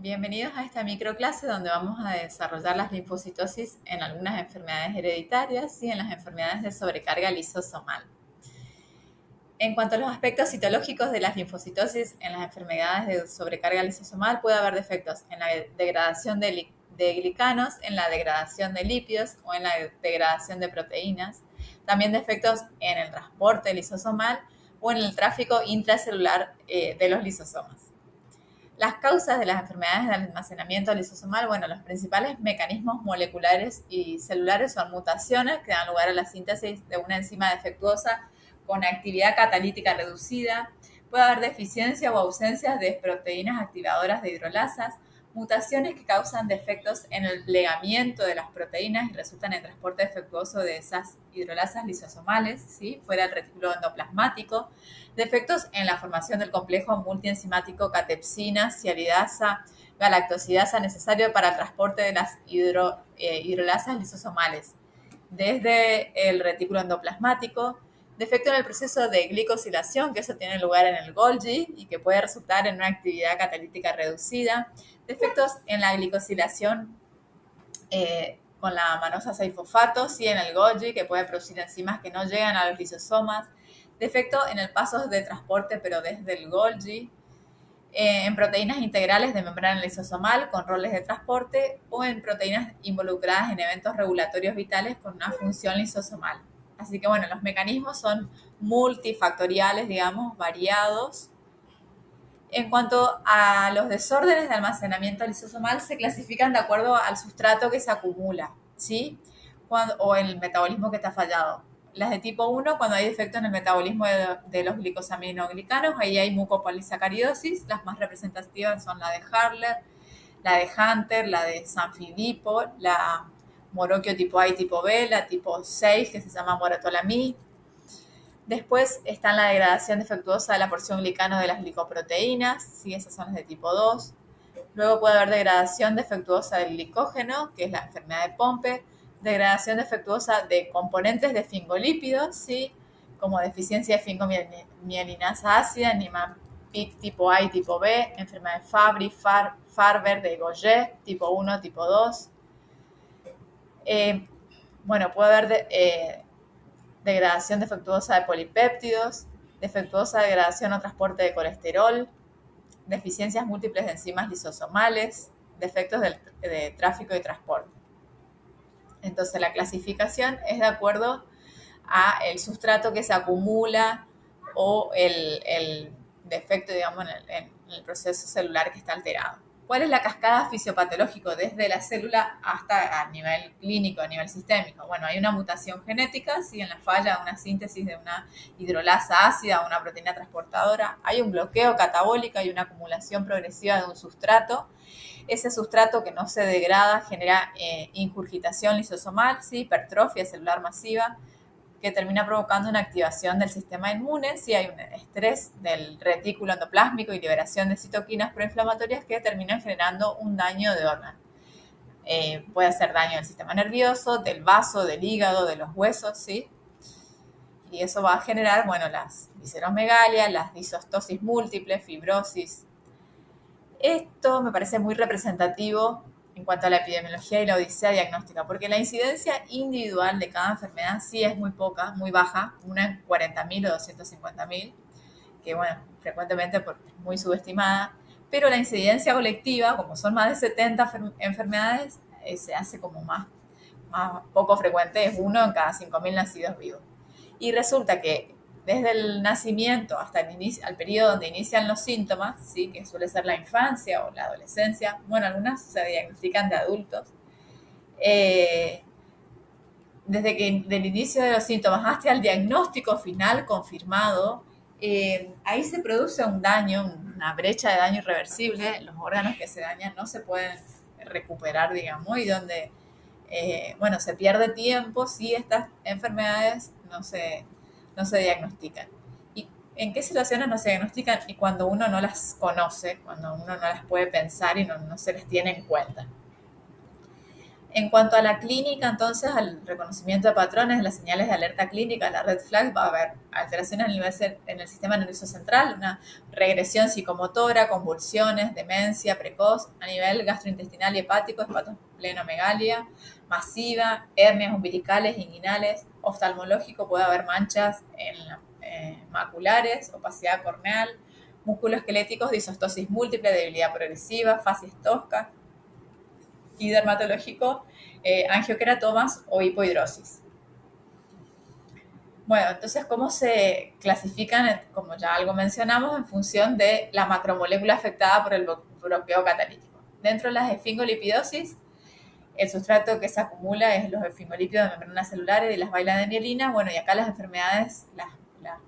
Bienvenidos a esta microclase donde vamos a desarrollar las linfocitosis en algunas enfermedades hereditarias y en las enfermedades de sobrecarga lisosomal. En cuanto a los aspectos citológicos de las linfocitosis en las enfermedades de sobrecarga lisosomal, puede haber defectos en la degradación de glicanos, en la degradación de lípidos o en la degradación de proteínas. También defectos en el transporte lisosomal o en el tráfico intracelular de los lisosomas. Las causas de las enfermedades de almacenamiento lisosomal, los principales mecanismos moleculares y celulares son mutaciones que dan lugar a la síntesis de una enzima defectuosa con actividad catalítica reducida. Puede haber deficiencia o ausencia de proteínas activadoras de hidrolasas, mutaciones que causan defectos en el plegamiento de las proteínas y resultan en transporte defectuoso de esas hidrolasas lisosomales, ¿sí? Fuera del retículo endoplasmático, defectos en la formación del complejo multienzimático catepsina, sialidasa, galactosidasa necesario para el transporte de las hidrolasas lisosomales desde el retículo endoplasmático, defecto en el proceso de glicosilación, que eso tiene lugar en el Golgi y que puede resultar en una actividad catalítica reducida, defectos en la glicosilación con la manosa 6-fosfato, sí, en el Golgi, que puede producir enzimas que no llegan a los lisosomas, defecto en el paso de transporte, pero desde el Golgi, en proteínas integrales de membrana lisosomal con roles de transporte o en proteínas involucradas en eventos regulatorios vitales con una función lisosomal. Así que los mecanismos son multifactoriales, digamos, variados. En cuanto a los desórdenes de almacenamiento lisosomal, se clasifican de acuerdo al sustrato que se acumula, ¿sí? O el metabolismo que está fallado. Las de tipo 1, cuando hay defecto en el metabolismo de los glicosaminoglicanos, ahí hay mucopolisacaridosis. Las más representativas son la de Harler, la de Hunter, la de Sanfilippo, la Moroquio tipo A y tipo B, la tipo 6, que se llama Moratolamí. Después está la degradación defectuosa de la porción glicano de las glicoproteínas, ¿sí? Esas son las de tipo 2. Luego puede haber degradación defectuosa del glicógeno, que es la enfermedad de Pompe, degradación defectuosa de componentes de fingolípidos, ¿sí? Como deficiencia de fingomielinasa ácida, Niemann-Pick tipo A y tipo B, enfermedad de Fabry, Farber, de Gaucher, tipo 1, tipo 2. Puede haber degradación defectuosa de polipéptidos, defectuosa degradación o transporte de colesterol, deficiencias múltiples de enzimas lisosomales, defectos de tráfico y transporte. Entonces, la clasificación es de acuerdo a el sustrato que se acumula o el defecto, digamos, en el proceso celular que está alterado. ¿Cuál es la cascada fisiopatológica desde la célula hasta a nivel clínico, a nivel sistémico? Hay una mutación genética, ¿sí? En la falla de una síntesis de una hidrolasa ácida o una proteína transportadora. Hay un bloqueo catabólico y una acumulación progresiva de un sustrato. Ese sustrato que no se degrada genera ingurgitación lisosomal, ¿sí? Hipertrofia celular masiva, que termina provocando una activación del sistema inmune, si hay un estrés del retículo endoplásmico y liberación de citoquinas proinflamatorias que terminan generando un daño de órgano. Puede hacer daño del sistema nervioso, del vaso, del hígado, de los huesos, ¿sí? Y eso va a generar, las visceromegalias, las disostosis múltiples, fibrosis. Esto me parece muy representativo en cuanto a la epidemiología y la odisea diagnóstica, porque la incidencia individual de cada enfermedad sí es muy poca, muy baja, una en 40.000 o 250.000, que frecuentemente es muy subestimada, pero la incidencia colectiva, como son más de 70 enfermedades, se hace como más poco frecuente, es uno en cada 5.000 nacidos vivos. Y resulta que desde el nacimiento hasta el periodo donde inician los síntomas, ¿sí? Que suele ser la infancia o la adolescencia, algunas se diagnostican de adultos, desde que del inicio de los síntomas hasta el diagnóstico final confirmado, ahí se produce un daño, una brecha de daño irreversible. Los órganos que se dañan no se pueden recuperar, digamos, y donde se pierde tiempo si estas enfermedades no se diagnostican. ¿Y en qué situaciones no se diagnostican? Y cuando uno no las conoce, cuando uno no las puede pensar y no se les tiene en cuenta. En cuanto a la clínica, entonces, al reconocimiento de patrones de las señales de alerta clínica, la red flag, va a haber alteraciones en el sistema nervioso central, una regresión psicomotora, convulsiones, demencia precoz, a nivel gastrointestinal y hepático, hepatoesplenomegalia masiva, hernias umbilicales, inguinales, oftalmológico, puede haber manchas maculares, opacidad corneal, musculoesqueléticos, disostosis múltiple, debilidad progresiva, fascia tosca, y dermatológico, angioqueratomas o hipohidrosis. Bueno, entonces, ¿cómo se clasifican? Como ya algo mencionamos, en función de la macromolécula afectada por el bloqueo catalítico. Dentro de las esfingolipidosis, el sustrato que se acumula es los esfingolípidos de membranas celulares y las bailas de mielina. Bueno, y acá las enfermedades, las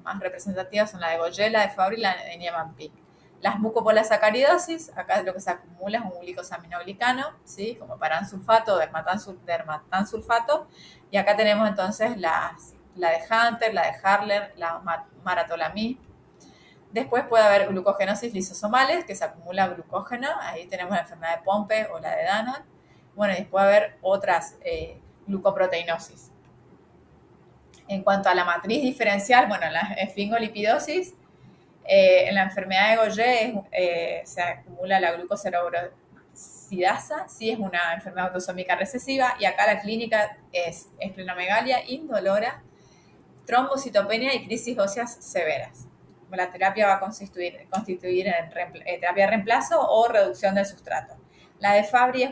más representativas son la de Gaucher, la de Fabry y la de Niemann-Pick. Las mucopolisacaridosis, acá lo que se acumula es un glicosaminoglicano, ¿sí? Como paransulfato o dermatansulfato. Y acá tenemos entonces la de Hunter, la de Harler, la maratolamib. Después puede haber glucogenosis lisosomales, que se acumula glucógeno. Ahí tenemos la enfermedad de Pompe o la de Danon. Bueno, y puede haber otras glucoproteinosis. En cuanto a la matriz diferencial, bueno, la esfingolipidosis, en la enfermedad de Gaucher se acumula la glucocerebrosidasa, sí, es una enfermedad autosómica recesiva, y acá la clínica es esplenomegalia indolora, trombocitopenia y crisis óseas severas. La terapia va a constituir en terapia de reemplazo o reducción del sustrato. La de Fabry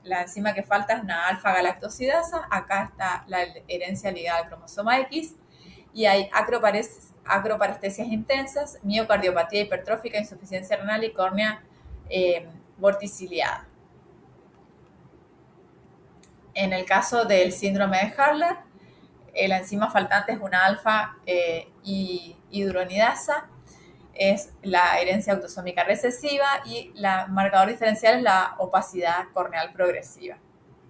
la enzima que falta es una alfa-galactosidasa, acá está la herencia ligada al cromosoma X, y hay acroparestesias intensas, miocardiopatía hipertrófica, insuficiencia renal y córnea vorticiliada. En el caso del síndrome de Harler, la enzima faltante es una alfa-hidronidasa, es la herencia autosómica recesiva, y la marcador diferencial es la opacidad corneal progresiva.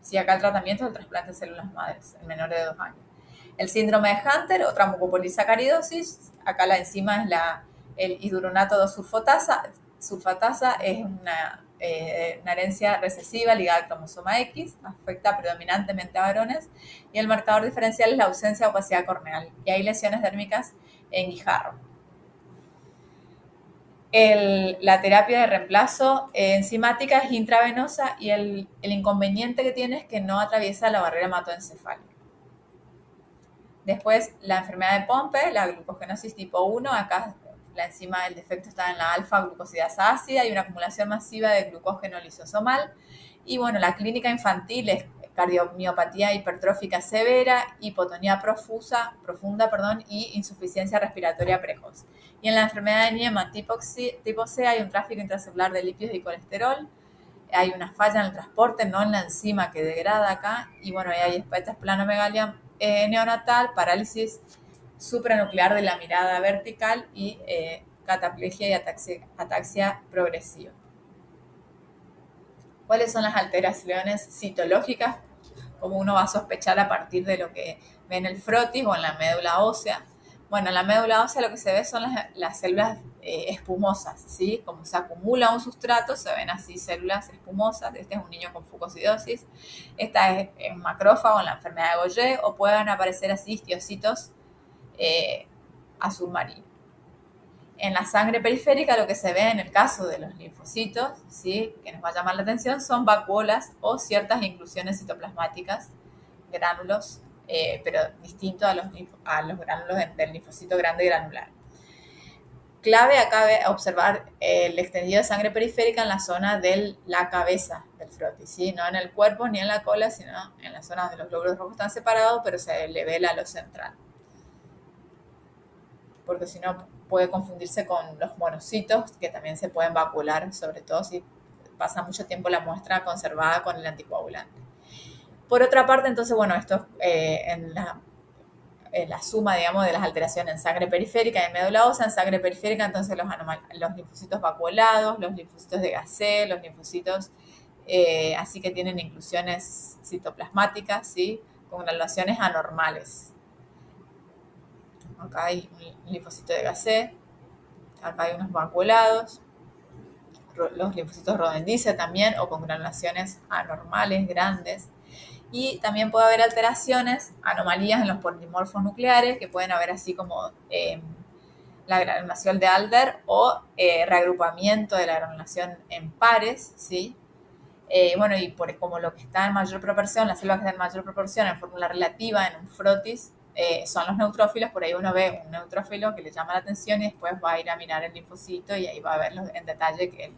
Sí, acá el tratamiento es el trasplante de células madres en menores de 2 años. El síndrome de Hunter, otra mucopolisacaridosis, acá la enzima es el hidronato 2-sulfatasa, es una herencia recesiva ligada al cromosoma X, afecta predominantemente a varones, y el marcador diferencial es la ausencia de opacidad corneal, y hay lesiones dérmicas en guijarro. La terapia de reemplazo enzimática es intravenosa, y el inconveniente que tiene es que no atraviesa la barrera hematoencefálica. Después, la enfermedad de Pompe, la glucogenosis tipo 1, acá la enzima, el defecto está en la alfa-glucosidasa ácida y una acumulación masiva de glucógeno lisosomal. Y bueno, la clínica infantil es cardiomiopatía hipertrófica severa, hipotonía profunda, y insuficiencia respiratoria precoz. Y en la enfermedad de Niemann tipo C hay un tráfico intracelular de lípidos y colesterol, hay una falla en el transporte, no en la enzima que degrada acá, y bueno, hay esplenomegalia neonatal, parálisis supranuclear de la mirada vertical y cataplegia y ataxia progresiva. ¿Cuáles son las alteraciones citológicas? Como uno va a sospechar a partir de lo que ve en el frotis o en la médula ósea. Bueno, en la médula ósea lo que se ve son las células espumosas, ¿sí? Como se acumula un sustrato, se ven así células espumosas. Este es un niño con fucosidosis. Esta es en macrófago, en la enfermedad de Gaucher, o pueden aparecer así histiocitos azul marino. En la sangre periférica lo que se ve en el caso de los linfocitos, ¿sí?, que nos va a llamar la atención, son vacuolas o ciertas inclusiones citoplasmáticas, gránulos, pero distinto a los gránulos del linfocito grande granular. Clave acá observar el extendido de sangre periférica en la zona de la cabeza del frotis, ¿sí? No en el cuerpo ni en la cola, sino en la zona donde los glóbulos rojos están separados, pero se le ve el halo central. Porque si no puede confundirse con los monocitos, que también se pueden vacuolar, sobre todo si pasa mucho tiempo la muestra conservada con el anticoagulante. Por otra parte, entonces, bueno, esto en la suma, digamos, de las alteraciones en sangre periférica y en médula ósea. En sangre periférica, entonces, los linfocitos vacuolados, los linfocitos de Gacé, los linfocitos así que tienen inclusiones citoplasmáticas, ¿sí?, con granulaciones anormales. Acá hay un linfocito de Gacé, acá hay unos vacuolados, los linfocitos Rodentice también, o con granulaciones anormales grandes. Y también puede haber alteraciones, anomalías en los polimorfos nucleares, que pueden haber así como la granulación de Alder o reagrupamiento de la granulación en pares, ¿sí? Bueno, y como lo que está en mayor proporción, las células que están en mayor proporción en fórmula relativa, en un frotis, son los neutrófilos. Por ahí uno ve un neutrófilo que le llama la atención y después va a ir a mirar el linfocito y ahí va a ver en detalle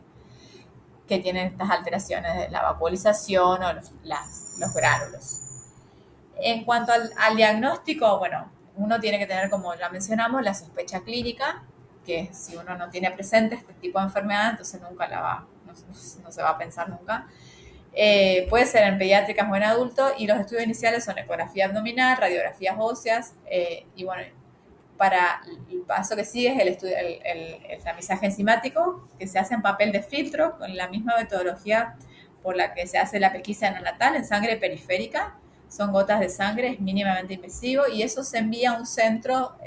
que tienen estas alteraciones de la vacuolización o los gránulos. En cuanto al diagnóstico, bueno, uno tiene que tener, como ya mencionamos, la sospecha clínica, que si uno no tiene presente este tipo de enfermedad, entonces nunca no se va a pensar nunca. Puede ser en pediátricas o en adultos, y los estudios iniciales son ecografía abdominal, radiografías óseas, y bueno, para el paso que sigue es el tamizaje enzimático, que se hace en papel de filtro, con la misma metodología por la que se hace la pesquisa neonatal en sangre periférica. Son gotas de sangre, es mínimamente invasivo, y eso se envía a un centro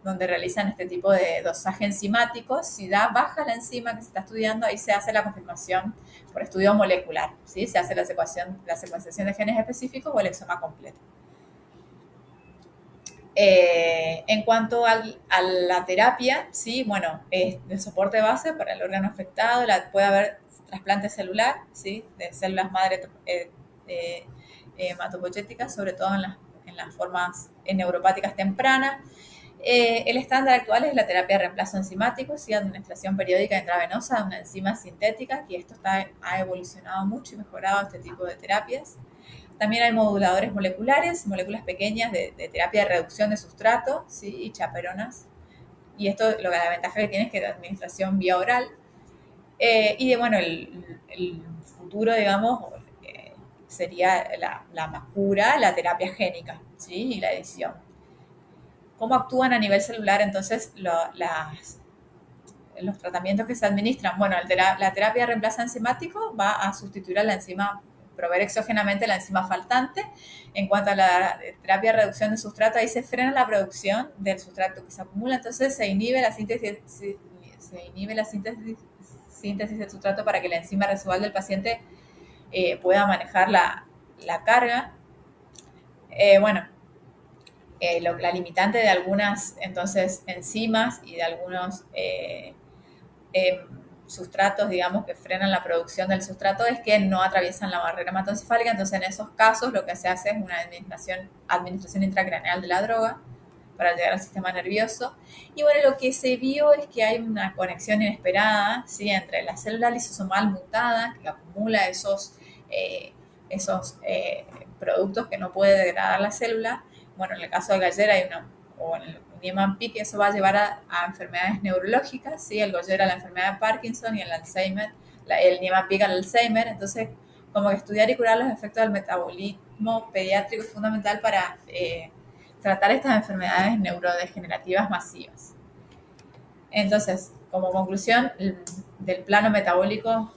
donde realizan este tipo de dosaje enzimático. Si baja la enzima que se está estudiando, ahí se hace la confirmación por estudio molecular, ¿sí? Se hace la secuenciación de genes específicos o el exoma completo. En cuanto a la terapia, sí, bueno, el soporte base para el órgano afectado, puede haber trasplante celular, sí, de células madre hematopoyéticas, sobre todo en las formas neuropáticas tempranas. El estándar actual es la terapia de reemplazo enzimático, sí, administración periódica intravenosa de una enzima sintética, que esto ha evolucionado mucho y mejorado este tipo de terapias. También hay moduladores moleculares, moléculas pequeñas de terapia de reducción de sustrato, ¿sí? Y chaperonas. Y esto, la ventaja que tiene es que es de administración vía oral. Y bueno, el futuro, digamos, sería la más pura, la terapia génica, ¿sí? Y la edición. ¿Cómo actúan a nivel celular entonces los tratamientos que se administran? Bueno, la terapia de reemplazo enzimático va a sustituir a la enzima, proveer exógenamente la enzima faltante. En cuanto a la terapia de reducción de sustrato, ahí se frena la producción del sustrato que se acumula, entonces se inhibe la síntesis del sustrato para que la enzima residual del paciente pueda manejar la carga. Bueno, la limitante de algunas entonces enzimas y de algunos sustratos, digamos, que frenan la producción del sustrato es que no atraviesan la barrera hematoencefálica. Entonces, en esos casos, lo que se hace es una administración intracraneal de la droga para llegar al sistema nervioso. Y bueno, lo que se vio es que hay una conexión inesperada, ¿sí?, entre la célula lisosomal mutada, que acumula esos productos que no puede degradar la célula. Bueno, en el caso de Gallera o en el Niemann-Pick, eso va a llevar a enfermedades neurológicas, ¿sí? El Gallera a la enfermedad de Parkinson y el Alzheimer, el Niemann-Pick al Alzheimer. Entonces, como que estudiar y curar los efectos del metabolismo pediátrico es fundamental para tratar estas enfermedades neurodegenerativas masivas. Entonces, como conclusión del plano metabólico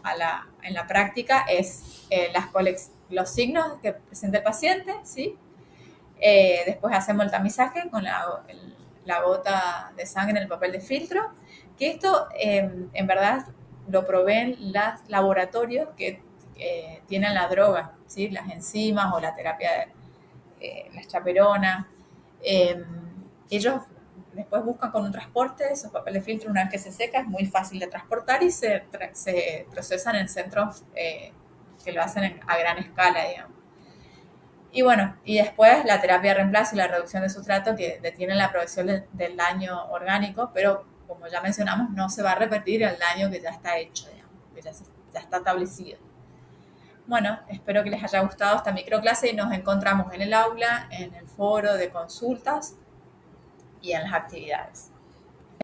en la práctica es los signos que presenta el paciente, ¿sí? Después hacemos el tamizaje con la gota de sangre en el papel de filtro, que esto en verdad lo proveen los laboratorios que tienen la droga, ¿sí? Las enzimas o la terapia de las chaperonas. Ellos después buscan con un transporte esos papeles de filtro. Una vez que se seca es muy fácil de transportar y se procesan en centros que lo hacen a gran escala, digamos. Y bueno, y después la terapia de reemplazo y la reducción de sustrato, que detienen la progresión del daño orgánico, pero como ya mencionamos, no se va a repetir el daño que ya está hecho, digamos, que ya está establecido. Bueno, espero que les haya gustado esta microclase y nos encontramos en el aula, en el foro de consultas y en las actividades.